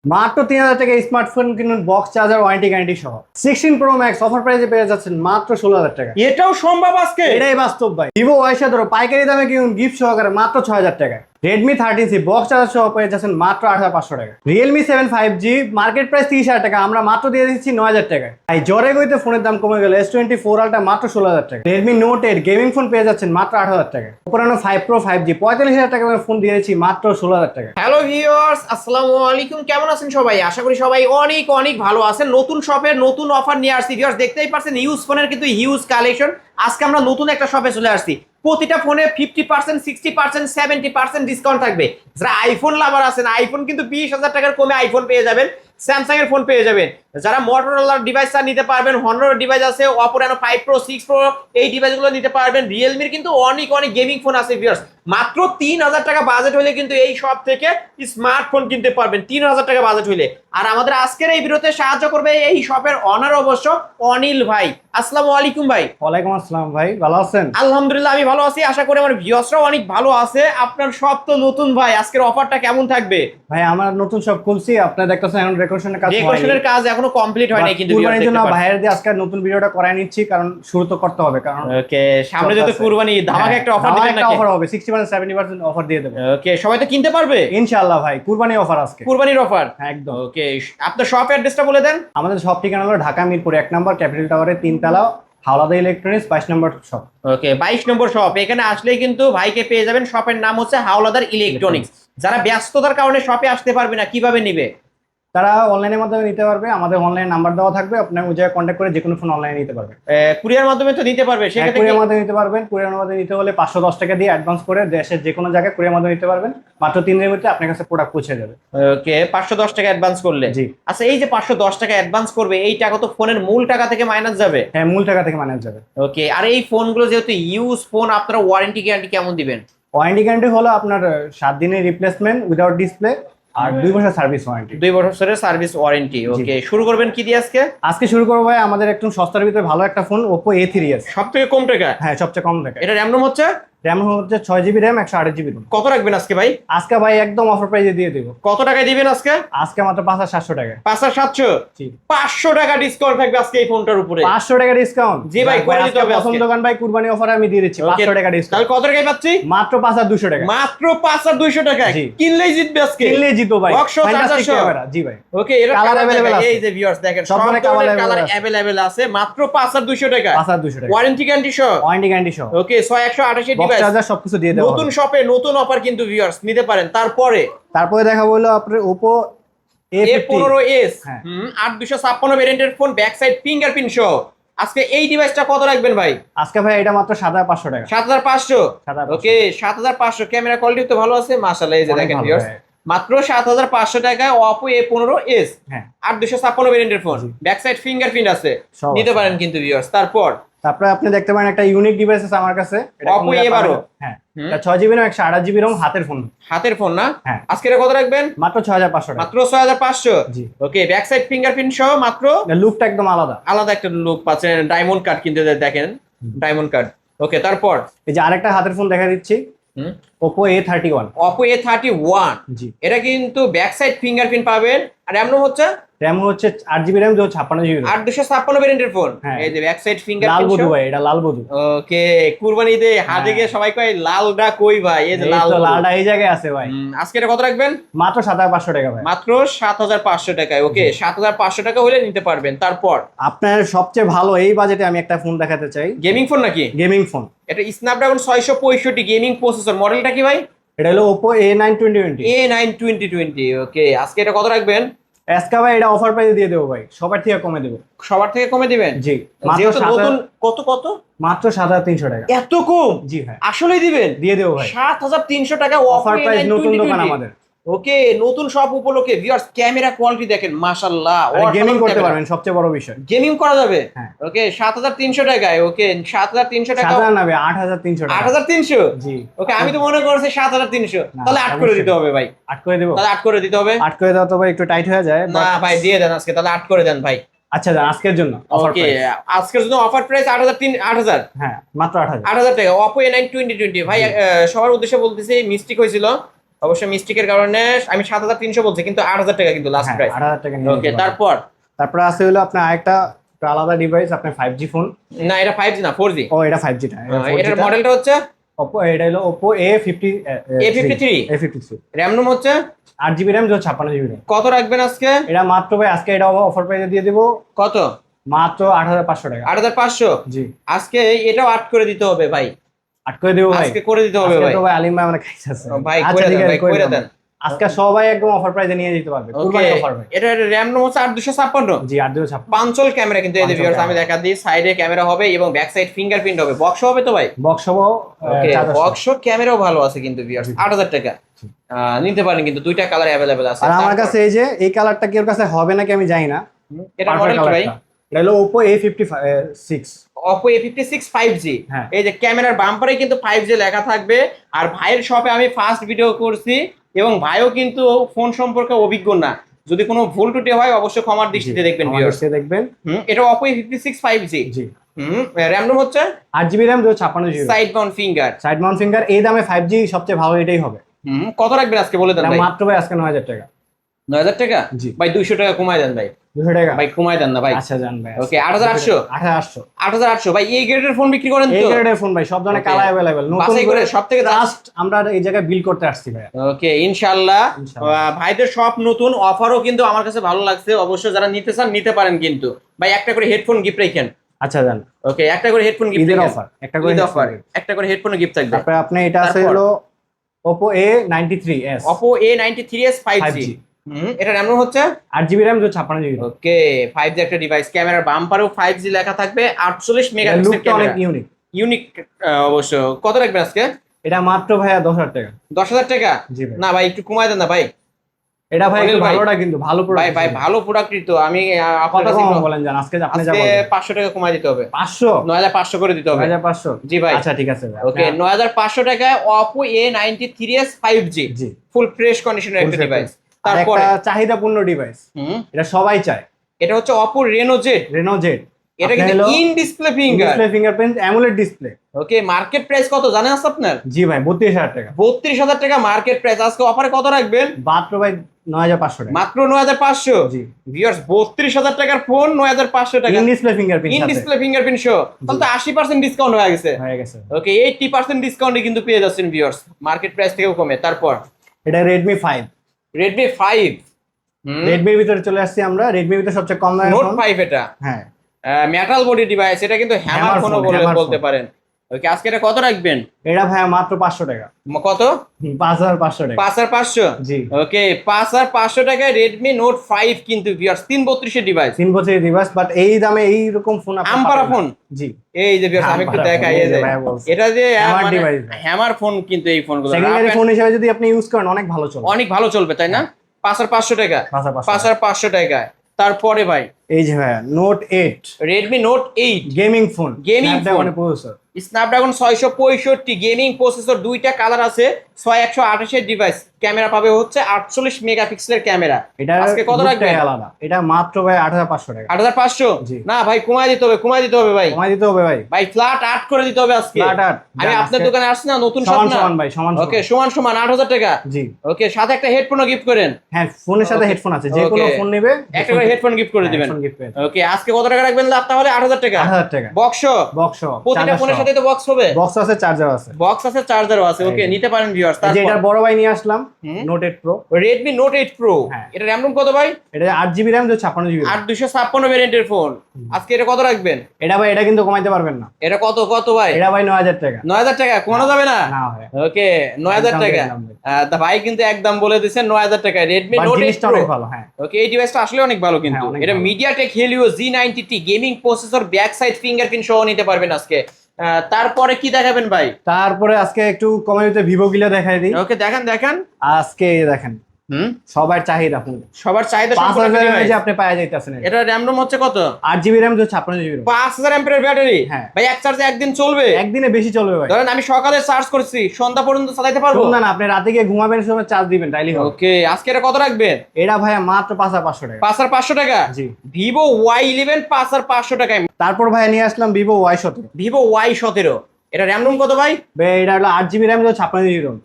মাত্র ৩,০০০ টাকা স্মার্টফোন কিনুন, বক্স চার্জার ওয়ারেন্টি গ্যারান্টি সহ। 16 প্রো ম্যাক্স অফার প্রাইসে পেয়ে যাচ্ছেন মাত্র ১৬,০০০ টাকা। এটাও সম্ভব আজকে? এটাই বাস্তব ভাই। ভিভো Y17 পাইকারি দামে কিনুন গিফট সহকারে মাত্র ৬,০০০ টাকায়। রেডমি 13C বক্স চার্জার সহ পেয়ে যাচ্ছেন মাত্র ৮,৫০০ টাকা। রিয়েলমি 7 5G মার্কেট প্রাইস ৩০,০০০ টাকা, আমরা মাত্র দিয়ে দিচ্ছি ৯,০০০ টাকায়। তাই জ্বরে গইতে ফোনের দাম কমে গেল। S24 আলট্রা মাত্র ১৬,০০০ টাকা। রেডমি নোট 8 গেমিং ফোন পেয়ে যাচ্ছেন মাত্র ৮,০০০ টাকায়। Oppo Reno 5 Pro 5G ৪৫,০০০ টাকা ফোন দিয়ে দিচ্ছি মাত্র ১৬,০০০ টাকা। হ্যালো ভিউয়ার্স, আসসালামু আলাইকুম। কেমন আছেন সবাই? আশা করি সবাই অনেক অনেক ভালো আছেন। নতুন শপের নতুন অফার নিয়ে আসছি ভিউয়ার্স। দেখতেই পাচ্ছেন ইউজ ফোনের কিন্তু হিউজ কালেকশন। আজকে আমরা নতুন একটা শপে চলে আসছি। প্রতিটা ফোনে 50%, 60%, 70% ডিসকাউন্ট থাকবে। যারা আইফোন লাভার আছেন, আইফোন কিন্তু 20,০০০ টাকার কমে আইফোন পেয়ে যাবেন। স্যামসাং এর ফোন পেয়ে যাবেন। যারা মোটরোলার ডিভাইস নিতে পারবেন, হনর ডিভাইস আছে, Oppo Reno 5 Pro 6 Pro এই ডিভাইসগুলো নিতে পারবেন। রিয়েলমির কিন্তু অনেক অনেক গেমিং ফোন আছে ভিউয়ার্স। মাত্র ৩,০০০ টাকা বাজেট হলে কিন্তু এই শপ থেকে স্মার্টফোন কিনতে পারবেন ৩,০০০ টাকা বাজেট হলে। আর আমাদের আজকের এই ভিডিওতে সাহায্য করবে এই শপের অনার অবশ্য অনিল ভাই। আসসালামু আলাইকুম ভাই। ওয়ালাইকুম আসসালাম ভাই, ভালো আছেন? আলহামদুলিল্লাহ আমি ভালো আছি। আশা করি আমার ভিউয়ার্সরাও অনেক ভালো আছে। আপনার শপ তো নতুন ভাই, আজকের অফারটা কেমন থাকবে? ভাই আমার নতুন সব খুলছি, আপনারা দেখতেছেন এখন ডেকোরেশনের কাজ ডেকোরেশনের কাজ এখনো কমপ্লিট হয় নাই কিন্তু কুরবানির জন্য ভাইয়ের দিয়ে আজকে নতুন ভিডিওটা করাই নিচ্ছি, কারণ শুরু তো করতে হবে। কারণ ওকে, সামনে যত কুরবানি ধামাকা একটা অফার দিবেন নাকি? অফার হবে 60% 70% অফার দিয়ে দেব। ওকে, সবাই তো কিনতে পারবে ইনশাআল্লাহ ভাই, কুরবানি অফার আজকে। কুরবানির অফার একদম। ওকে, আপনার শপ অ্যাড্রেসটা বলে দেন। আমাদের শপ ঠিকানা হলো ঢাকা মিরপুর 1 নম্বর ক্যাপিটাল টাওয়ারের 3 তলা, হাওলাদার ইলেকট্রনিক্স 22 নম্বর শপ। ওকে, 22 নম্বর শপ। এখানে আসলেই কিন্তু ভাইকে পেয়ে যাবেন। শপের নাম হচ্ছে হাওলাদার ইলেকট্রনিক্স। যারা ব্যস্ততার কারণে শপে আসতে পারবে না, কিভাবে নিবে? তারা অনলাইনের মাধ্যমে নিতে পারবে। আমাদের অনলাইন নাম্বার দেওয়া থাকবে, আপনি ওই জায়গায় কন্ট্যাক্ট করে যে কোনো ফোন অনলাইনে নিতে পারবে। কুরিয়ার মাধ্যমে তো নিতে পারবে, সেক্ষেত্রে কুরিয়ার মাধ্যমে নিতে পারবেন। কুরিয়ার মাধ্যমে নিতে হলে 510 টাকা দিয়ে অ্যাডভান্স করে দেশের যে কোনো জায়গায় কুরিয়ার মাধ্যমে নিতে পারবেন। মাত্র 3 দিনের মধ্যে আপনার কাছে প্রোডাক্ট পৌঁছে যাবে। ওকে, 510 টাকা অ্যাডভান্স করলে। জি। আচ্ছা, এই যে 510 টাকা অ্যাডভান্স করবে, এই টাকা তো ফোনের মূল টাকা থেকে মাইনাস যাবে? হ্যাঁ, মূল টাকা থেকে মাইনাস যাবে। ওকে, আর এই ফোনগুলো যেহেতু ইউজ ফোন, আপনারা ওয়ারেন্টি গ্যারান্টি কেমন দিবেন? ওয়ারেন্টি গ্যারান্টি হলো আপনার 7 দিনের রিপ্লেসমেন্ট উইদাউট ডিসপ্লে আর 2 বছর সার্ভিস ওয়ারেন্টি। 2 বছরের সার্ভিস ওয়ারেন্টি। ওকে, শুরু করবেন কি দিয়ে আজকে? আজকে শুরু করবো ভাই আমাদের একটু সস্তার ভিতরে ভালো একটা ফোন, Oppo A3s। সব থেকে কম টাকা? হ্যাঁ, সবচেয়ে কম টাকা। এটা র্যাম রোম হচ্ছে? র্যাম হচ্ছে 6 GB র্যাম, 128 GB রোম। কত রাখবেন আজকে ভাই? আজকে ভাই একদম অফার প্রাইসে দিয়ে দেবো। কত টাকায় দিবেন আজকে? আজকে মাত্র 5,700 টাকা। 5,700? জি। 500 টাকা ডিসকাউন্ট থাকবে আজকে এই ফোনটার উপরে। 500 টাকা ডিসকাউন্ট? জি ভাই, করে দিতে হবে প্রথম আজকে। দোকান ভাই, কুরবানি অফারে আমি দিয়ে দিচ্ছি 500 টাকা তাহলে ডিসকাউন্ট। কত টাকায় পাচ্ছি? মাত্র 5,200 টাকা। মাত্র 5,200 টাকায় জি। কিনলেই জিতবে আজকে। কিনলেই জিতো ভাই। বক্সও Fantastic 400। ক্যামেরা। জি ভাই। ওকে, এর কালার কালার अवेलेबल আছে। এই যে ভিউয়ার্স দেখেন, সব সব ধরনের ধরনের কালার কালার available अवेलेबल আছে মাত্র 5,200 টাকা। 5,200 টাকা। ওয়ারেন্টি গ্যারান্টি সহ। ওয়ারেন্টি গ্যারান্টি সহ। ওকে, 128 বক্স ডিভাইস। চার্জার সবকিছু দিয়ে দেওয়া নতুন হবে। শপে নতুন অফার কিন্তু ভিউয়ার্স নিতে পারেন। তারপরে তারপরে দেখা হলো আপনার Oppo A50। A15s, হ্যাঁ। 8256 ভেরিয়েন্টের ফোন, ব্যাক সাইড ফিঙ্গারপ্রিন্ট সহ। আজকে এই ডিভাইসটা কত রাখবেন ভাই? আজকে ভাই এটা মাত্র 7,500 টাকা। 7,500? 7,500 ওকে, 7,500। ক্যামেরা কোয়ালিটি তো ভালো আছে মাশাআল্লাহ। এই যে অনেক দেখেন ভালো, ভিউয়ার্স, হ্যাঁ। মাত্র 7,500 টাকায় Oppo A15s, হ্যাঁ। 8256 ভেরিয়েন্টের ফোন, জি। ব্যাক সাইড ফিঙ্গারপ্রিন্ট আছে, সব নিতে আছে। পারেন কিন্তু ভিউয়ার্স। তারপর তারপরে আপনি দেখতে পারেন একটা ইউনিক ডিভাইস আছে আমার কাছে, এটা Oppo কোন জায়গায় A12 পাবেন? হ্যাঁ, এটা 6 GB RAM 128 GB ROM হাতের ফোন। হাতের ফোন না? হ্যাঁ। আজকে এটা কত রাখবেন? মাত্র 6,500 টাকা। মাত্র 6,500? জি। ওকে, ব্যাক সাইড ফিঙ্গারপ্রিন্ট সহ মাত্র। লুকটা একদম আলাদা। আলাদা একটা লুক পাচ্ছেন। ডায়মন্ড কাট কিন্তু দেখেন, ডায়মন্ড কাট। ওকে, তারপর এই যে আরেকটা হাতের ফোন দেখা দিচ্ছি, Oppo A31। Oppo A31। জি। এটা কিন্তু ব্যাক সাইড ফিঙ্গারপ্রিন্ট পাবেন। আর র্যাম হচ্ছে RAM হচ্ছে 8 GB RAM 56 GB ROM। 8256 ভেরিয়েন্টের ফোন। হ্যাঁ। এই যে ব্যাক সাইড লাল ফিঙ্গারপ্রিন্ট বধু সহ। ভাই, এটা লাল বধু। ওকে, কুরবানিতে হাটে গিয়ে সবাই কয় লালটা কই ভাই? এই যে এই লাল তো বধূ। লালটা এই জায়গায় আছে ভাই। আজকে এটা কত রাখবেন? মাত্র 7,500 টাকা ভাই। মাত্র 7,500 টাকায়। ওকে, 7,500 টাকা হলে নিতে পারবেন। তারপর আপনার সবচেয়ে ভালো এই বাজেটে আমি একটা ফোন দেখাতে চাই, গেমিং ফোন নাকি? Gaming phone. এটা স্ন্যাপড্রাগন 665 গেমিং প্রসেসর। মডেলটা কি ভাই? এটা হলো Oppo A9 2020। A9 2020। ওকে, আজকে এটা কত রাখবেন? আজকে ভাই এটা অফার প্রাইসে দিয়ে দেবো ভাই, সবার থেকে কমে দেবো। সবার থেকে কমে দিবেন? জি, মাত্র যেহেতু নতুন। কত কত? মাত্র 7,300 টাকা। এত কম? জি ভাই, আসলেই দিবেন? দিয়ে দেবো ভাই। 7,300 টাকা অফার প্রাইস, নতুন দোকান আমাদের। ওকে, নতুন সব উপলক্ষে ভিউয়ার্স ক্যামেরা কোয়ালিটি দেখেন মাশাআল্লাহ। গেমিং করতে পারবেন, সবচেয়ে বড় বিষয়। গেমিং করা যাবে? হ্যাঁ। ওকে, 7,300 টাকায়। ওকে, 7,300 টাকা। 7,000 না ভাই, 8,300 টাকা। 8,300? জি। ওকে, আমি তো মনে করছি 7,300। না, তাহলে 8 করে দিতে হবে ভাই। 8 করে দেবো? তাহলে 8 করে দিতে হবে। 8 করে দাও তো ভাই, একটু টাইট হয়ে যায়। না ভাই, দিয়ে দেন আজকে, তাহলে 8 করে দেন ভাই। আচ্ছা যান, আজকের জন্য অফার ওকে, প্রাইস। আজকের জন্য অফার প্রাইস 8,000। হ্যাঁ, মাত্র 8,000। 8,000 টাকা Oppo A9 2020। ভাই সবার উদ্দেশ্যে বলতেছি, মিস্টেক হয়েছিল। অবশ্যই মিস্টেকের কারণে আমি 7300 বলছি, কিন্তু 8000 টাকা কিন্তু লাস্ট প্রাইস। 8000 টাকা নিয়ে ওকে, নিতে পারবেন। তারপর আছে হলো আপনার আরেকটা একটা আলাদা ডিভাইস, আপনার 5G ফোন। না, এটা 5G না, 4G। ও এটা 5G না, এটার মডেলটা হচ্ছে Oppo, এটা হলো Oppo A53 র‍্যাম রুম হচ্ছে 8GB RAM 256GB RAM। কত রাখবেন আজকে? এটা মাত্র ভাই আজকে এটা অফার প্রাইসে দিয়ে দেবো কত? মাত্র 8500 টাকা। 8500? জি, আজকে এটাও 8 করে দিতে হবে ভাই। 8 করে দেবো ভাই, আজকে করে দিতে হবে ভাই। তো ভাই আলিম ভাই আমরা খাইছে ভাই আচ্ছা করে ঠিক দেন, আছে, ভাই করে দেন। আজকে সবাই একদম অফার প্রাইসে নিয়ে যেতে পারবে, ওকে, কুরবানি অফার ভাই। এটা র‍্যাম রুম হচ্ছে 8256। জি 8256। পাঁচল ক্যামেরা কিন্তু এই যে পাঁচল ভিউয়ার্স, আমি ক্যামেরা। দেখা দিই, সাইডে ক্যামেরা হবে এবং ব্যাক সাইড ফিঙ্গারপ্রিন্ট হবে। বক্স হবে তো ভাই? বক্স সহ ওকে, 4000 বক্স ক্যামেরাও ভালো আছে কিন্তু ভিউয়ার্স। 8000 টাকা নিতে পারেন, কিন্তু দুইটা কালার अवेलेबल আছে। আর আমার কাছে এই যে এই কালারটা কি ওর কাছে হবে নাকি আমি জানি না। এটা মডেল কি ভাই? এটা হলো Oppo A56। Oppo A56 5G। হ্যাঁ। এই যে ক্যামেরার বাম্পারে কিন্তু 5G লেখা থাকবে। আর ভাইয়ের শপে আমি ফার্স্ট ভিডিও করছি এবং ভাইও কিন্তু ফোন সম্পর্কে অভিজ্ঞ না, যদি কোনো ভুল ত্রুটি হয় অবশ্যই ক্ষমার দৃষ্টিতে দেখবেন ভিউয়ার্স। দেখবেন। এটা Oppo A56 5G। জি। র‍্যাম রুম হচ্ছে 8GB RAM 256GB। Side mount finger. Side mount finger, এই দামে 5G সবচেয়ে ভালো এটাই হবে। কত রাখবেন আজকে বলে দেন এটা ভাই? মাত্র ভাই আজকে 9000 টাকা। 9000 টাকা? জি। ভাই 200 টাকা কমায় দেন ভাই। 200 টাকা ভাই কমায় দেন না ভাই। আচ্ছা জান ভাই। ওকে, 8800। 8800। 8800 ভাই। এই গ্রেডের ফোন বিক্রি করেন এই তো? গ্রেডের ফোন ভাই সব ধরনের Okay. কালার अवेलेबल, নতুন বাছাই করে সবথেকে লাস্ট আমরা এই জায়গায় বিল করতে আসছি ভাই। ওকে, ইনশাআল্লাহ। ইনশাআল্লাহ। ভাইদের সব নতুন অফারও কিন্তু আমার কাছে ভালো লাগছে, অবশ্যই যারা নিতে চান নিতে পারেন কিন্তু। ভাই একটা করে হেডফোন গিফট রাখেন। আচ্ছা জান। ওকে, একটা করে হেডফোন গিফট ঈদের রাখেন। অফার, একটা করে ঈদ headphone অফার, gift। একটা করে হেডফোন গিফট থাকবে। তারপরে আপনি এটা আছে তারপর? হলো Oppo A93s। Oppo A93s 5G। 5G। এটা র‍্যাম রুম হচ্ছে 8GB RAM 256GB। ওকে, 5G একটা ডিভাইস। ক্যামেরার বাম্পারেও 5G লেখা থাকবে। 48 মেগাপিক্সেল লুকটা অনেক ক্যামেরা, ইউনিক। ইউনিক অবশ্য। কত রাখবেন আজকে? এটা মাত্র ভাইয়া 10000 টাকা। 10000 টাকা? জি ভাই। না ভাই, একটু কমায় দেন না ভাই। এটা ভাই একটু অনিল ভাই। ভালোটা কিন্তু ভালো ভাই প্রোডাক্ট। ভাই ভালো প্রোডাক্ট তো আমি আপনার কত কাছে কম একটু- বলেন জান, আজকে আপনি যা আজকে বলেন। 500 টাকা কমায় দিতে হবে। 500 9500 করে দিতে হবে। 9500। জি ভাই। আচ্ছা ঠিক আছে ভাই। ওকে, 9500 টাকায় Oppo A93s 5G জি। ফুল ফ্রেশ কন্ডিশনের একটা ডিভাইস। তারপরে তারপরে একটা চাহিদাপূর্ণ ডিভাইস, এটা সবাই চায়, এটা হচ্ছে Oppo Reno Z। Reno Z। এটা কিন্তু in display finger. Display fingerprint AMOLED display. Okay, market price কত জানেন আছে আপনার? জি ভাই 32000 টাকা। 32000 টাকা মার্কেট প্রাইস। আজকে অফারে কত রাখবেন? মাত্র ভাই 9500 টাকা। মাত্র 9500। জি। ভিউয়ার্স, 32000 টাকার ফোন 9500 টাকা। In display fingerprint in display fingerprint show, তাহলে তো 80% ডিসকাউন্ট হয়ে গেছে। হয়ে গেছে। ওকে, 80% ডিসকাউন্টে কিন্তু পেয়ে যাচ্ছেন ভিউয়ার্স, মার্কেট প্রাইস থেকেও কমে। তারপর এটা Redmi 5। Redmi 5। Redmi এর ভিতরে চলে আসছি আমরা। Redmi এর ভিতরে সবচেয়ে কম দামের নোট ফোন। 5 এটা হ্যাঁ। মেটাল বডি ডিভাইস, এটা কিন্তু হ্যামার Hammer ফোনও phone, hammer বলতে phone। পারেন। ওকে, আজকে এটা কত রাখবেন? এটা ভাই মাত্র 500 টাকা। কত? 5500 টাকা। 5500? জি। ওকে, 5500 টাকায় Redmi Note 5 কিন্তু ভিউয়ার্স 332 এর ডিভাইস। 3 বছরের ডিভাইস, বাট এই দামে এই রকম ফোন আপনি আমপারা পাবেন না। ফোন। জি। এই যে ভিউয়ার্স, আমি একটু আমপারা দেখাই, phone, এই এই যে যে ভাইয়া বলছে। এটা যে Hammer device ভাই। হ্যামার ফোন কিন্তু এই ফোনগুলো সেকেন্ডারি ফোন হিসেবে যদি আপনি ইউজ করেন অনেক ভালো চলে। অনেক ভালো চলবে, তাই না? 5500 টাকা। 5500 টাকায়। তারপরে ভাই এই যে ভাইয়া Note 8 Redmi Note 8 gaming phone, Gaming phone। Processor, Snapdragon 665 gaming processor, দুইটা কালার আছে, 6128 এর ডিভাইস। ক্যামেরা পাবে হচ্ছে 48 মেগাপিক্সেলের ক্যামেরা। এটা আজকে কত রাখবেন? আলাদা। এটা মাত্র ভাই 8500 টাকা। 8500? জি। না ভাই, কমায় দিতে হবে, কমায় দিতে হবে ভাই। কমাই দিতে হবে ভাই। ভাই ফ্ল্যাট 8 করে দিতে হবে আজকে। Flat 8 আমি আপনার আজকে দোকানে আসছি না, নতুন শপ সমান না? সমান ভাই, সমান ওকে, সমান সমান 8000 টাকা। জি। ওকে, সাথে একটা হেডফোনও গিফট করেন। হ্যাঁ, ফোনের সাথে Okay. হেডফোন আছে, যে কোনো Okay. ফোন নেবে একটা করে হেডফোন গিফট করে দিবেন। হেডফোন গিফট পেয়ে ওকে, আজকে কত টাকা রাখবেন লাভ তাহলে? 8000 টাকা। 8000 টাকা। বক্স, বক্স, প্রতিটা ফোনের সাথে তো বক্স হবে। বক্স আছে, চার্জার আছে। বক্স আছে, চার্জারও আছে। ওকে, নিতে পারেন ভিউয়ার্স। এই যে তারপর এটা বড় ভাই নিয়ে আসলাম, Note 8 Pro। Redmi Note 8 Pro। হ্যাঁ। এটা র‍্যাম রুম কত ভাই? এটা 8GB RAM 256GB। 8256 ভেরিয়েন্টের ফোন। আজকে এটা কত রাখবেন? এটা ভাই এটা কিন্তু কমাইতে পারবেন না। এটা কত কত ভাই? এটা ভাই 9000 টাকা। 9000 টাকা কমানো যাবে না? না ভাই। ওকে, 9000 একদম টাকা। একদম ভাই। তা ভাই কিন্তু একদম বলে দিয়েছেন 9000 টাকা Redmi বাট Note 8 জিনিসটা Pro। অনেক ভালো। হ্যাঁ। ওকে, এই ডিভাইসটা আসলে অনেক ভালো কিন্তু। হ্যাঁ, অনেক এটা ভালো। MediaTek Helio G90T gaming processor, back side fingerprint সহ নিতে পারবেন আজকে। তারপরে কি দেখাবেন ভাই? তারপরে আজকে একটু কমিউনিটি ভিভো গুলো দেখাই দিই। ওকে, দেখান দেখান। আজকে দেখেন সবার চাহিদা ফোন, সবার চাহিদা 5000 এর যে আপনি পাওয়া যাইতাছেন। এটা র‍্যাম রোম হচ্ছে কত? 8GB RAM 256GB। 5000 ampere battery. হ্যাঁ। ভাই এক চার্জে একদিন চলবে? একদিনে বেশি চলবে ভাই। ধরেন আমি সকালে চার্জ করছি, সন্ধ্যা পর্যন্ত চালাতে পারবো? না না, আপনি রাতে গিয়ে ঘুমাবেন সময় চার্জ দিবেন তাইলেই হবে। ওকে, আজকে এটা কত রাখবেন? এটা ভাই মাত্র 5500 টাকা। 5500 টাকা। জি। Vivo Y11 5500 টাকায়। তারপর ভাই নিয়ে আসলাম Vivo Y17। Vivo Y17 এটা র্যাম রুম কত ভাই? ভাই এটা হলো 8 GB RAM 56 GB Rome.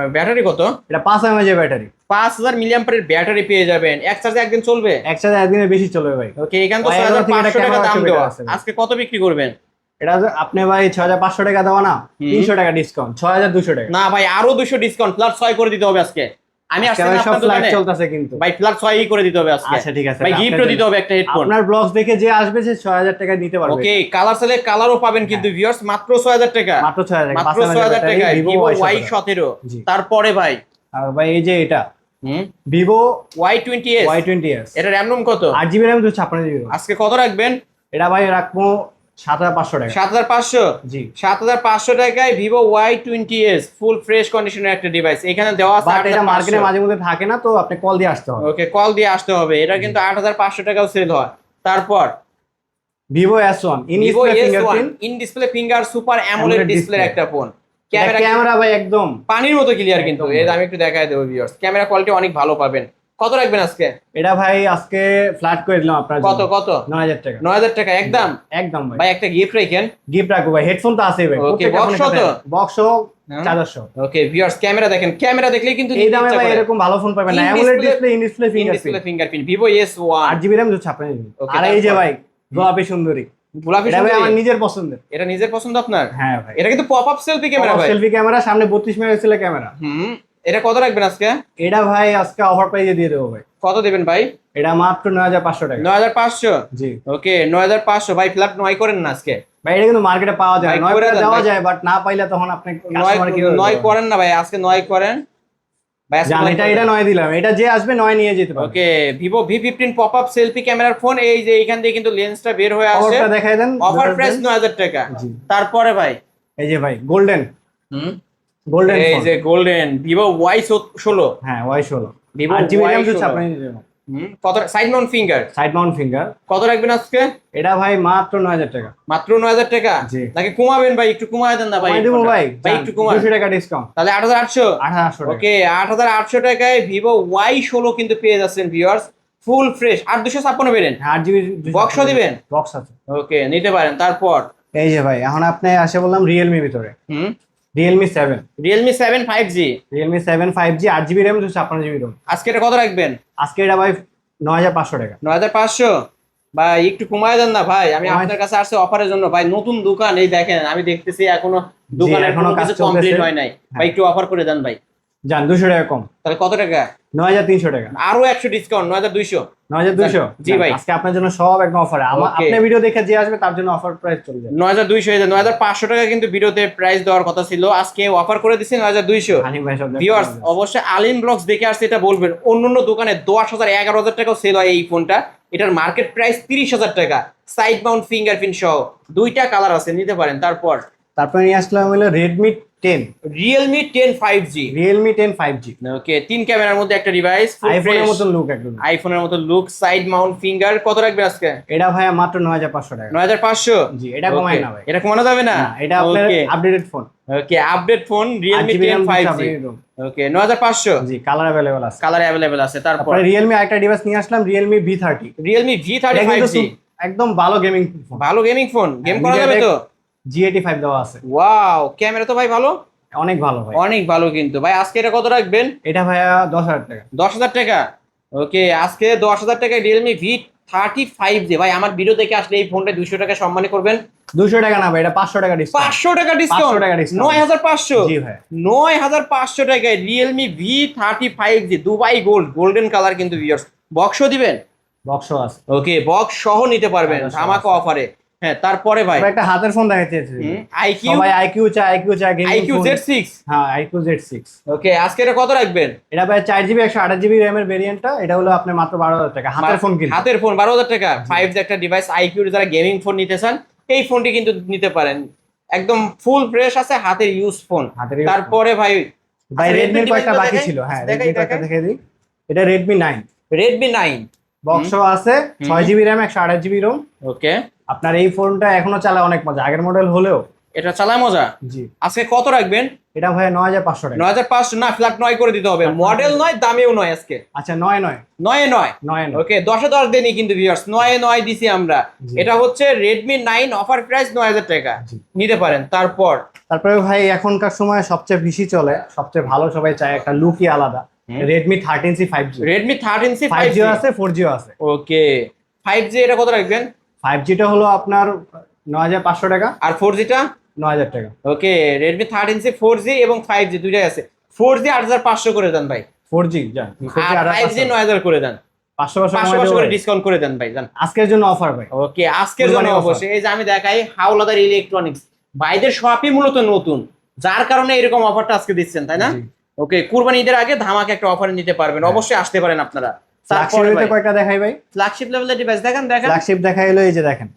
Battery কত? এটা 5000 mAh ব্যাটারি। 5000 মিলিঅ্যাম্পিয়ারের ব্যাটারি পেয়ে যাবেন, এক চার্জে একদিন চলবে। একসাথে একদিনের বেশি চলবে ভাই। ওকে, এখানে তো ভাই, 6500 টাকা ক্যামেরা দাম একটু দেওয়া better আছে ভাই। আজকে কত বিক্রি করবেন? এটা আপনি ভাই 6500 টাকা দেওয়া না, 300 টাকা ডিসকাউন্ট, 6200 টাকা। না ভাই, আরো 200 ডিসকাউন্ট প্লাস 6 করে দিতে হবে আজকে। আমি আসলে সব আপনার ফ্ল্যাট দোকানে চলতেছে কিন্তু ভাই প্লাস 6 করে দিতে হবে আজকে। আচ্ছা ঠিক আছে ভাই গিফটও দিতে হবে একটা হেডফোন। আপনার ব্লগস দেখে যে আসবে সে 6000 টাকা নিতে পারবে। ওকে, কালার চাইলে কালারও পাবেন কিন্তু ভিউয়ার্স, মাত্র 6000 টাকা। মাত্র 6000 টাকা, মাত্র 6000 টাকা Vivo Vivo Y17। Y17। জি। তারপরে ভাই আর ভাই এই যে এটা Vivo Y20s। Y20s, এটা র্যাম রুম কত? 8 জিবি র্যাম 56 জিবি রোম। আজকে কত রাখবেন? এটা ভাই রাখবো 7500 টাকা। 7500। জি। 7500 টাকায় Vivo Y20s ফুল ফ্রেশ কন্ডিশনের একটা ডিভাইস এখানে দেওয়া আছে। বাট এটা মার্কেটে মাঝে মধ্যে থাকে না, তো আপনি কল দিয়ে আসতে হবে। ওকে, কল দিয়ে আসতে হবে। এটা কিন্তু 8500 টাকাও সেল হয়। তারপর Vivo S1 in Vivo display S1 fingerprint, in display finger super AMOLED AMOLED display display। একটা ফোন। ক্যামেরা ক্যামেরা ভাই একদম পানির মতো ক্লিয়ার কিন্তু। একদম এই ভাই। আমি একটু দেখায় দেবো ভিউয়ার্স, ক্যামেরা কোয়ালিটি অনেক ভালো পাবেন। কত রাখবেন আজকে? এটা ভাই আজকে ফ্ল্যাট করে দিলাম আপনার কত জন্য। কত? 9000 টাকা। 9000 টাকা একদম। একদম ভাই। ভাই একটা গিফট রাখেন। গিফট রাখবো ভাই, হেডফোন তো আছেই ভাই। Okay, box তো? বক্স চার্জার সহ। ওকে ভিউয়ার্স, ক্যামেরা দেখেন, ক্যামেরা দেখলেই কিন্তু এই দামে ভাই এরকম ভালো ফোন পাবেন না। In AMOLED display- display, in display in display fingerprint, fingerprint Vivo S1। 8 GB RAM 56 GB. Okay, আর এই যে তারপর? ভাই গোলাপি সুন্দরী, গোলাপি এটা ভাই সুন্দরী? আমার নিজের পছন্দের। এটা নিজের পছন্দ আপনার? হ্যাঁ ভাই। এটা কিন্তু পপ আপ সেলফি ক্যামেরা ভাই। সেলফি ক্যামেরা, সামনে 32 মেগাপিক্সেলের ক্যামেরা। এটা কত রাখবেন আজকে? এটা ভাই আজকে অফার প্রাইসে দিয়ে দেবো ভাই। কত দিবেন ভাই? এটা মাত্র 9500 টাকা। 9500। জি ওকে 9500 ভাই, ফ্ল্যাট 9 করেন না আজকে। ভাই, এটা কিন্তু মার্কেটে পাওয়া যায় ভাই, না। 9 করে করে দেন দেওয়া ভাই। যায়, বাট না পাইলে তখন আপনি 9 কাস্টমার কি 9 করেন না ভাই, আজকে 9 করেন ভাই। জান, এটা 9 দিলাম। এটা যে আসবে 9 নিয়ে যেতে পারবে। ওকে, Vivo V15 pop up selfie ক্যামেরার ফোন। এই যে এখান দিয়ে কিন্তু লেন্সটা বের হয়ে আসে। অফারটা দেখাই দেন। অফার প্রাইস 9000 টাকা। জি। তারপরে ভাই এই যে ভাই গোল্ডেন, হুম গোল্ডেন এই যে গোল্ডেন Vivo Y16। হ্যাঁ Y16, Vivo 8 GB RAM Y16। 56 GB. কত? Side mount finger side mount finger. কত রাখবেন আজকে? এটা ভাই মাত্র 9000 টাকা। মাত্র 9000 টাকা। জি। নাকি কমাবেন ভাই? একটু কমায় দেন না ভাই। কমাই দেবো ভাই, ভাই একটু কমান। 200 টাকা ডিসকাউন্ট, তাহলে 8800। 8800 টাকা। ওকে 8800 টাকায় Vivo Y16 কিন্তু পেয়ে যাচ্ছেন ভিউয়ার্স, ফুল ফ্রেশ। আর 256 বেরেন। 8 জিবি বক্সও দিবেন? বক্স আছে। ওকে নিতে পারেন। তারপর এই যে ভাই এখন আপনি আসে বললাম রিয়েলমি ভিতরে, হুম Realme 7, Realme 7 5G। Realme 7 5G, 8 GB RAM 56 GB ROM. আজকে এটা কত রাখবেন? আজকে এটা ভাই 9500 টাকা। 9500। ভাই একটু কমায় দেন না ভাই, আমি কমায়- আপনার কাছে আসছি অফারের জন্য ভাই। নতুন দোকান, এই দেখেন আমি দেখতেছি এখনো দোকানের এখনো কোনো কাজ কিছু চলতেছে। কমপ্লিট হয় নাই। হ্যাঁ। ভাই একটু অফার করে দেন ভাই। জান 200 টাকা কম, তাহলে কত টাকা? 9300 টাকা। আরো 100 ডিসকাউন্ট 9200। 9200। জি ভাই। আজকে আপনার জন্য সব একদম অফারে। Okay. আপনার ভিডিও দেখে যে আসবে তার জন্য অফার প্রাইস চলে যাবে। 9200 হয়ে যায়। 9500 টাকা কিন্তু ভিডিওতে প্রাইস দেওয়ার কথা ছিল, আজকে অফার করে দিচ্ছি 9200। হানিফ ভাই সব ভিউয়ার্স অবশ্যই আলিম ব্লগস দেখে আসছে এটা বলবেন। অন্য দোকানে 10,000 11,000 টাকাও সেল হয় এই ফোনটা। এটার মার্কেট প্রাইস 30,000 টাকা, সাইড মাউন্ট ফিঙ্গারপ্রিন্ট সহ। দুইটা কালার আছে, নিতে পারেন। তারপরে নিয়ে আসলাম হলো Redmi 10, Realme 10 5G। Realme 10 5G। ওকে 3 ক্যামেরার মধ্যে একটা ডিভাইস, আইফোনের মতো লুক একদম। আইফোনের মতো লুক, সাইড মাউন্ট ফিঙ্গার। কত রাখবে আজকে? এটা ভাই মাত্র 9500 টাকা। 9500। জি, এটা কমায় না ভাই। এটা কমানো যাবে না? না, এটা আপনার okay updated phone. Okay update phone Realme 8GB 10 5G। 56GB ROM। Okay 9500। জি, কালার अवेलेबल আছে। কালার अवेलेबल আছে। তারপর তারপরে Realme আরেকটা ডিভাইস নিয়ে আসলাম, Realme V30। Realme V30 এটা কিন্তু 5G। একদম ভালো গেমিং ফোন। ভালো গেমিং ফোন, গেম করা যাবে তো? G85 দেওয়া আছে। ওয়াও, ক্যামেরা তো ভাই ভালো, অনেক ভালো ভাই। অনেক ভালো কিন্তু। ভাই আজকে এটা কত রাখবেন? এটা ভাইয়া 10000 টাকা। 10,000 টাকা। ওকে আজকে 10,000 টাকায় Realme V30 5G। ভাই আমার ভিডিও দেখে আসলে এই ফোনটা 200 টাকা সম্মানী করবেন। 200 টাকা না ভাই, এটা 500 টাকা ডিসকাউন্ট। 500 টাকা ডিসকাউন্ট। 500 টাকা discount। 9500। জি ভাই। 9500 টাকায় Realme V30 5G Dubai gold, golden colour কিন্তু ভিউয়ার্স। বক্সও দিবেন? বক্সও আছে। ওকে বক্স সহ নিতে পারবেন বক্স সহ ধামাকা অফারে। হ্যাঁ তারপরে ভাই তবে একটা হাতের ফোন দেখাতে চাইছি। IQ সবাই IQ চায় গেমিং IQ ফোন। Z6। হ্যাঁ IQ Z6। ওকে আজকে এটা কত রাখবেন? এটা ভাই 4GB 128GB RAM এর ভেরিয়েন্টটা। এটা হলো আপনার মাত্র 12000 টাকা। হাতের ফোন কিন্তু। হাতের ফোন 12,000 টাকা। 5G একটা ডিভাইস IQ যারা গেমিং ফোন নিতে চান এই ফোনটি কিন্তু নিতে পারেন। একদম ফুল ফ্রেশ আছে, হাতের ইউজ ফোন। হাতের use তারপরে ভাই ভাই আচ্ছা, Redmi Redmi কয়েকটা device বাকি দেখাই? ছিল। হ্যাঁ দেখাই, Redmi কয়েকটা দেখাই। দেখিয়ে দিই। এটা Redmi 9, Redmi 9। বক্সও আছে, 6GB RAM 128GB ROM। ওকে আপনার এই ফোনটা এখনো চালায় অনেক মজা, আগের মডেল হলেও। এটা চালায় মজা। জি, আজকে কত রাখবেন? এটা ভাই 9500 টাকা। 9500 না, ফ্ল্যাট 9 করে দিতে হবে, মডেল নয় দামেও নয় আজকে। আচ্ছা 99 9 9 ওকে 10 10 দেনি কিন্তু ভিউয়ার্স, 9 দিছি আমরা। জি। এটা হচ্ছে Redmi 9 অফার প্রাইস 9000 টাকা, জি। নিতে পারেন। তারপরে ভাই এখনকার সময় সবচেয়ে বেশি চলে, সবচেয়ে ভালো সবাই চায় একটা লুকই আলাদা, Redmi 13C 5G। Redmi 13C 5G আছে 4G আছে। ওকে 5G এটা কত রাখবেন? 5G টা হলো আপনার 9500 টাকা, আর 4G টা 9000 টাকা। ওকে Redmi 13C 4G এবং 5G দুইটাই আছে। 4G 8500 করে দেন ভাই, 4G যান, আর 5G 9000 করে দেন, 500 করে ডিসকাউন্ট করে দেন ভাই জান। আজকের জন্য অফার ভাই। ওকে আজকের জন্য কুরবানি offer। অবশ্যই। এই যে আমি দেখাই হাওলাদার ইলেকট্রনিক্স, ভাইদের শপই মূলত নতুন, যার কারণে এরকম অফারটা আজকে দিচ্ছেন, তাই না? জি। ওকে কুরবানি ঈদের আগে ধামাকা একটা অফার নিতে পারবেন, অবশ্যই আসতে পারেন আপনারা। ফ্ল্যাগশিপে কয়টা দেখাই ভাই? ফ্ল্যাগশিপ লেভেলের ডিভাইস দেখেন। ফ্ল্যাগশিপ দেখা হলো, এই যে দেখেন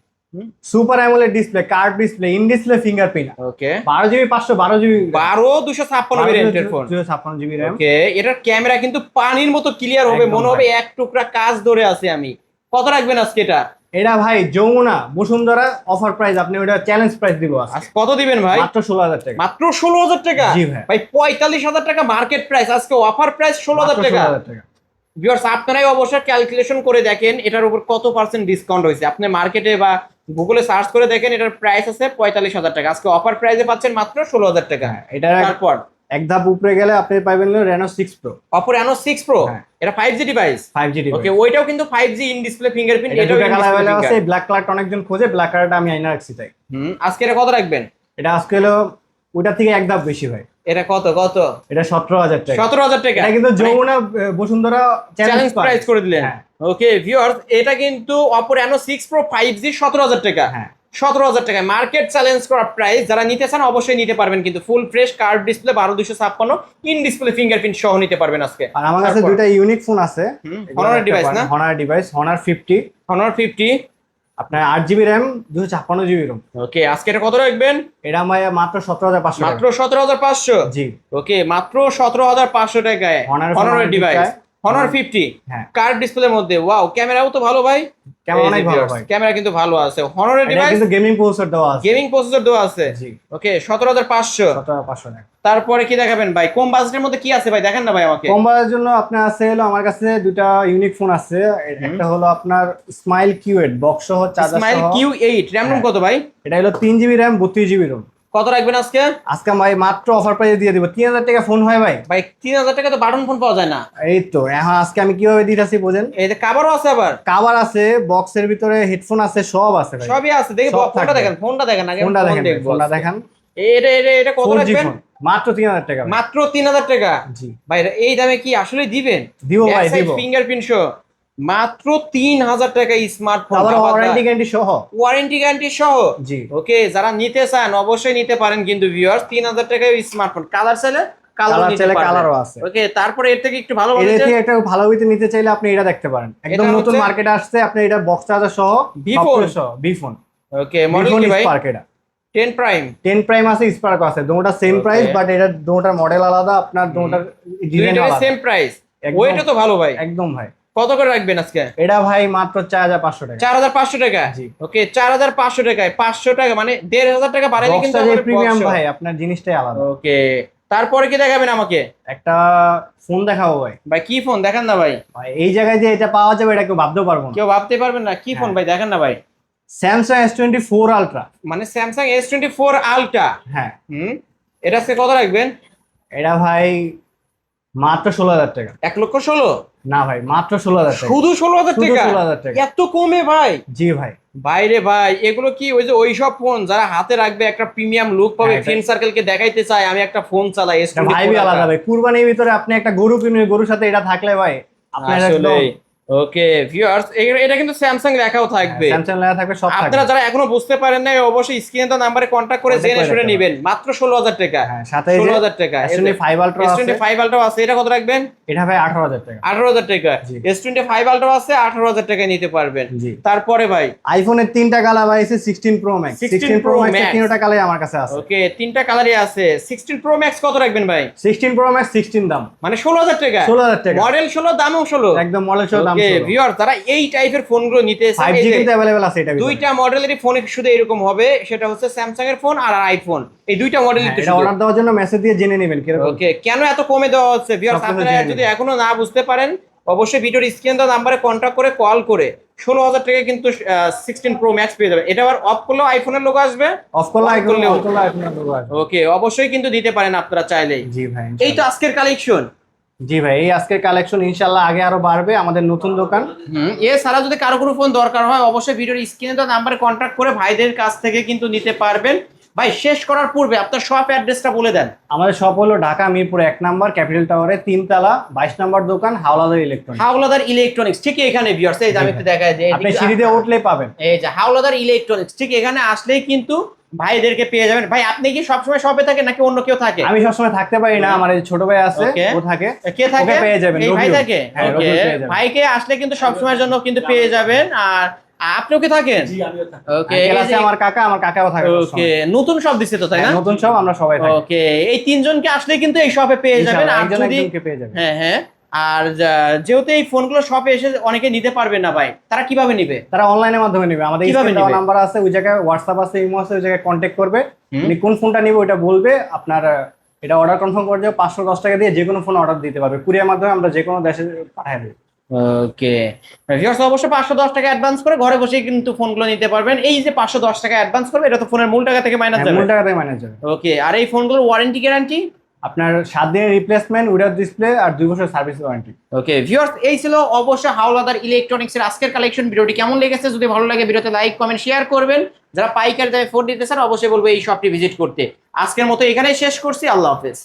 super AMOLED display, curve display, in display fingerprint, okay 12GB 512GB 256 ভেরিয়েন্টের ফোন। 256GB RAM। ওকে এটার ক্যামেরা কিন্তু পানির মতো ক্লিয়ার হবে, একদম মনে হবে ভাই। এক টুকরা কাজ ধরে আছে আমি। কত রাখবেন আজকে এটা? এটা ভাই যমুনা বসুন্ধরা অফার প্রাইস, আপনি ওটা চ্যালেঞ্জ প্রাইস দিব আজকে। আজ কত দিবেন ভাই? মাত্র 16000 টাকা। মাত্র 16000 টাকা? জি ভাই। ভাই 45000 টাকা মার্কেট প্রাইস, আজকে অফার প্রাইস 16000 টাকা। 16000 টাকা। ভিউয়ার্স আপনারাই অবশ্যই ক্যালকুলেশন করে দেখেন এটার উপর কত পার্সেন্ট ডিসকাউন্ট হয়েছে। আপনি মার্কেটে বা গুগলে সার্চ করে দেখেন, এটার প্রাইস আছে 45000 টাকা, আজকে অফার প্রাইসে পাচ্ছেন মাত্র 16000 টাকা। এটা তারপর এক ধাপ উপরে গেলে আপনি পাবেন Reno 6 Pro। Oppo Reno 6 Pro, হ্যাঁ। এটা 5G ডিভাইস। 5G device. ওকে ওইটাও কিন্তু 5G ইন ডিসপ্লে ফিঙ্গারপ্রিন্ট, এটা এটাও দুটো in কালার display अवेलेबल আছে, fingerprint। ব্ল্যাক কালারটা অনেকজন খোঁজে, ব্ল্যাক কালারটা আমি আইনা রাখছি তাই। আজকে এটা কত রাখবেন? এটা আজকে হলো ওটা থেকে এক ধাপ বেশি ভাই। এটা কত এটা 17000 টাকা। 17000 টাকা। এটা কিন্তু যমুনা বসুন্ধরা চ্যালেঞ্জ প্রাইস করে দিলেন। হ্যাঁ। ওকে ভিউয়ার্স এটা কিন্তু Oppo Reno 6 Pro 5G 17000 টাকা। হ্যাঁ। 17000 টাকা মার্কেট চ্যালেঞ্জ করা প্রাইস। যারা নিতে চান অবশ্যই নিতে পারবেন, কিন্তু full fresh curve display 12256 in display fingerprint সহ নিতে পারবেন আজকে। আর আমার কাছে দুটো ইউনিক ফোন আছে। Honor ডিভাইস না? Honor ডিভাইস, Honor 50, Honor 50 আপনার 8GB RAM 256GB ROM। ওকে আজকে এটা কত রাখবেন? এটা মাত্র 17500 টাকা। মাত্র 17500? জি। ওকে মাত্র 17500 টাকায় Honor ডিভাইস Honor 50 হ্যাঁ। কার্ভ ডিসপ্লের মধ্যে। ওয়াও ক্যামেরাও তো ভালো ভাই, ক্যামেরা অনেক ভালো ভাই। ক্যামেরা কিন্তু ভালো আছে। Honor এটা ডিভাইস কিন্তু গেমিং প্রসেসর দেওয়া আছে। গেমিং প্রসেসর দেওয়া আছে। জি। ওকে 17500। 17500 টাকা। তারপরে কি দেখাবেন ভাই? কম বাজেটের মধ্যে কি আছে ভাই দেখেন না ভাই আমাকে। কম্বারের জন্য আপনার আছে হলো, আমার কাছে দুটো ইউনিক ফোন আছে। একটা হলো আপনার স্মাইল Q8 বক্স সহ, চার্জার স্মাইল সহ। Q8 RAM রুম কত ভাই? এটা হলো 3GB RAM 32GB ROM। কত রাখবেন আজকে? আজকে ভাই মাত্র অফার প্রাইসে দিয়ে দিব 3000 টাকা ফোন হয় ভাই। ভাই 3000 টাকা তো বাটন ফোন পাওয়া যায় না। এই তো এখন আজকে আমি কিভাবে দিতেছি বোঝেন। এই যে কভারও আছে, আবার কভার আছে, বক্সের ভিতরে হেডফোন আছে, সব আছে ভাই। সবই আছে। দেখি সব ফোনটা থাকবে। দেখেন, ফোনটা দেখেন আগে। ফোনটা দেখেন, দেখবো। ফোনটা দেখেন। এটা এটা এটা কত 4G রাখবেন? ফোন মাত্র 3000 টাকা ভাই। মাত্র 3000 টাকা। জি। ভাই এই দামে কি আসলে দিবেন? দিব ভাই, দিব। ফিঙ্গারপ্রিন্ট সহ মাত্র 3000 টাকা স্মার্টফোন, আবার ওয়ারেন্টি গ্যারান্টি সহ। ওয়ারেন্টি গ্যারান্টি সহ। জি। ওকে যারা নিতে চান অবশ্যই নিতে পারেন কিন্তু ভিউয়ার্স 3000 টাকায় স্মার্টফোন। কালার চাইলে কালার কালার নিতে চাইলে পারবেন। কালারও আছে। ওকে তারপরে এর থেকে একটু ভালো এর বাজেটে থেকে একটা ভালো হইতে নিতে চাইলে আপনি এটা দেখতে পারেন, একদম এটা নতুন হচ্ছে- মার্কেটে আসছে। আপনি এটা বক্স চার্জার সহ, V সব phone? কিছু সহ, বি ফোন। ওকে মডেল কি ভাই? স্পার্ক। এটা 10 প্রাইম 10 প্রাইম আছে, স্পার্ক আছে, দুটোটা সেম Okay. প্রাইস, বাট এটা দুটোটার মডেল আলাদা, আপনার দুটোটার ডিজাইন দুইটারই আলাদা। Same price. একদম। ওইটা তো ভালো ভাই। একদম ভাই। কত করে রাখবেন আজকে? এটা ভাই মাত্র 4500 টাকা। 4500 টাকা। জি। ওকে 4500 টাকায় 500 টাকা মানে 1500 টাকা বাড়াইলে কিন্তু বক্সটা যে আমাদের প্রিমিয়াম box shop। ভাই, আপনার জিনিসটাই আলাদা। ওকে তারপরে কি দেখাবেন আমাকে? একটা ফোন দেখাবো ভাই। ভাই কি ফোন দেখান না ভাই। ভাই এই জায়গায় যে এটা পাওয়া যাবে এটা কেউ ভাবতেও পারবো না। কেউ ভাবতে পারবেন না কি ফোন হ্যাঁ। ভাই দেখান না ভাই। Samsung S24 ultra. মানে স্যামসাং S24 আলট্রা। হ্যাঁ। এটা আজকে কত রাখবেন? এটা ভাই মাত্র 16000 টাকা। 1,16,000? না ভাই মাত্র 16000 টাকা। শুধু 16000 শুধু টাকা? 16000 টাকা। এত কমে ভাই? জি ভাই। বাইরে ভাই এগুলো কি ওই যে ওইসব ফোন যারা হাতে রাখবে একটা প্রিমিয়াম লুক পাবে, হ্যাঁ, এটা- ফ্রেন্ড সার্কেলকে দেখাইতে চায় আমি একটা ফোন চালাই এটা ভাইবই আলাদা ভাই। কুরবানির ভিতরে আপনি একটা গরু কিনবেন, গরুর সাথে এটা থাকলে ভাই আপনার আসলে একদম ওকে ভিউয়ার্স এটা কিন্তু স্যামসাং লেখাও থাকবে। স্যামসাং লেখা থাকবে, সব থাকবে। আপনারা যারা এখনো বুঝতে পারেন না অবশ্যই স্ক্রিনে তো নাম্বারে কন্টাক্ট করে Contact জেনে করে শুনে রাখতে নেবেন। মাত্র 16000 টাকা। হ্যাঁ, সাথে এই যে 16000 টাকা। S25 আলট্রা আছে। S25 আলট্রা আছে, এটা কত রাখবেন? এটা ভাই 18000 টাকা। 18000 টাকা। জি। S25 আলট্রা আছে 18000 টাকায় নিতে পারবেন। জি। তারপরে ভাই আইফোনের 3টা কালার আছে, 16 Pro Max। 16 Pro Pro Max Max। এর 3টা কালারই আমার কাছে আছে। ওকে 3টা কালারই আছে। 16 Pro Max কত রাখবেন ভাই? 16 Pro Max 16 দাম। মানে 16000 টাকা। 16000 টাকা। মডেল 16 দামও 16। একদম মডেল সহ দাম ওকে ভিউয়ার তারা এই টাইপের ফোনগুলো নিতে চায় 5G কিন্তু अवेलेबल আছে এটা দুইটা মডেলেরই ফোন শুধু এরকম হবে, সেটা হচ্ছে স্যামসাং এর ফোন আর আইফোন, এই দুইটা মডেলই তো এটা অর্ডার দেওয়ার জন্য মেসেজ দিয়ে জেনে নেবেন কিরকম। ওকে, কেন এত কমে দেওয়া হচ্ছে ভিউয়ার্স সবকিছু আপনারা জেনে যদি নিন। এখনো না বুঝতে পারেন অবশ্যই ভিডিওর স্ক্রিন দেওয়া নাম্বারে কন্ট্যাক্ট করে কল করে 16,000 টাকায় কিন্তু 16 প্রো ম্যাক্স পেয়ে যাবে। এটা আবার অফ করলেও আইফোনের লোগো আসবে, অফ করলে on আইফোন করলেও। অন করলে আইফোন লোগো আসবে। ওকে অবশ্যই কিন্তু দিতে পারেন আপনারা চাইলেই। জি ভাই এই তো আজকের কালেকশন। জি ভাই, এই আজকের কালেকশন ইনশাআল্লাহ আগে আরো বাড়বে, আমাদের নতুন দোকান। এছাড়া যদি কারো কোনো ফোন দরকার হয় অবশ্যই ভিডিওর স্ক্রিনে দেওয়া নাম্বারে কন্ট্যাক্ট করে ভাইদের কাছ থেকে কিন্তু নিতে পারবেন। ভাই শেষ করার পূর্বে আপনার শপ অ্যাড্রেসটা বলে দেন। আমাদের শপ হলো ঢাকা মিরপুর 1 নাম্বার ক্যাপিটাল টাওয়ারে 3 তলা 22 নম্বর দোকান হাওলাদার ইলেকট্রনিক্স। হাওলাদার ইলেকট্রনিক্স ঠিক এখানে ভিউয়ার্স, এই যে আমি একটু দেখাই যে আপনি সিঁড়িতে উঠলেই পাবেন। এই যে হাওলাদার ইলেকট্রনিক্স ঠিক এখানে আসলেই কিন্তু ভাইদেরকে পেয়ে যাবেন। ভাই আপনি কি সবসময় শপে থাকেন নাকি অন্য কেউ থাকে? আমি সবসময় থাকতে পারি না, আমার এই ছোট ভাই আছে, Okay. ও থাকে। কে থাকে? ওকে পেয়ে যাবেন, এই ভাই রবিউল। থাকে। হ্যাঁ, ওকে, রবিউল পেয়ে যাবেন। ভাইকে আসলে কিন্তু সবসময়ের জন্য কিন্তু পেয়ে যাবেন। আর আপনিও কি থাকেন? ওকে, আঙ্কেল আছে আমার কাকা, আমার কাকাও থাকে। ওকে নতুন শপ দিচ্ছে তো তাই না? নতুন সব আমরা সবাই থাকি। ওকে, এই তিনজনকে আসলে কিন্তু এই শপে পেয়ে যাবেন। ইনশাআল্লাহ আর একজন যদি একজনকে পেয়ে যাবেন। হ্যাঁ হ্যাঁ, আর যেহেতু এই ফোনগুলো শপে এসে অনেকে নিতে পারবে না ভাই, তারা কিভাবে নিবে? তারা অনলাইনের মাধ্যমে নেবে, আমাদের কিভাবে স্ক্রিনে দেওয়া নিবে? নাম্বার আছে, ওই জায়গায় হোয়াটসঅ্যাপ আছে, ইমো আছে, ওই জায়গায় কন্ট্যাক্ট করবে। উনি কোন ফোনটা নিবে ওটা বলবে, আপনার এটা অর্ডার কনফার্ম করে যাবে, 510 টাকা দিয়ে যে কোনো ফোন অর্ডার দিতে পারবে। কুরিয়ার মাধ্যমে আমরা যে কোনো দেশে পাঠিয়ে দেব। ওকে ভিউয়ার্স অবশ্যই 510 টাকা অ্যাডভান্স করে ঘরে বসেই কিন্তু ফোনগুলো নিতে পারবেন। এই যে 510 টাকা অ্যাডভান্স করবে, এটা তো ফোনের মূল টাকা থেকে মাইনাস মূল যাবে। টাকা দিয়ে মাইনাস যাবে। ওকে, আর এই ফোনগুলোর ওয়ারেন্টি গ্যারান্টি? আপনার 7 দিনের রিপ্লেসমেন্ট উইদাউট ডিসপ্লে আর 2 বছর সার্ভিস ওয়ারেন্টি। ওকে ভিউয়ার্স, এই ছিল অবশ্যই হাওলাদার ইলেকট্রনিক্স এর আজকের কালেকশন। ভিডিওটি কেমন লেগেছে যদি ভালো লাগে ভিডিওতে লাইক কমেন্ট শেয়ার করবেন। যারা পাইকারি দামে ফোন নিতে চান অবশ্যই বলবো এই শপটি ভিজিট করতে। আজকের মতো এখানেই শেষ করছি, আল্লাহ হাফেজ।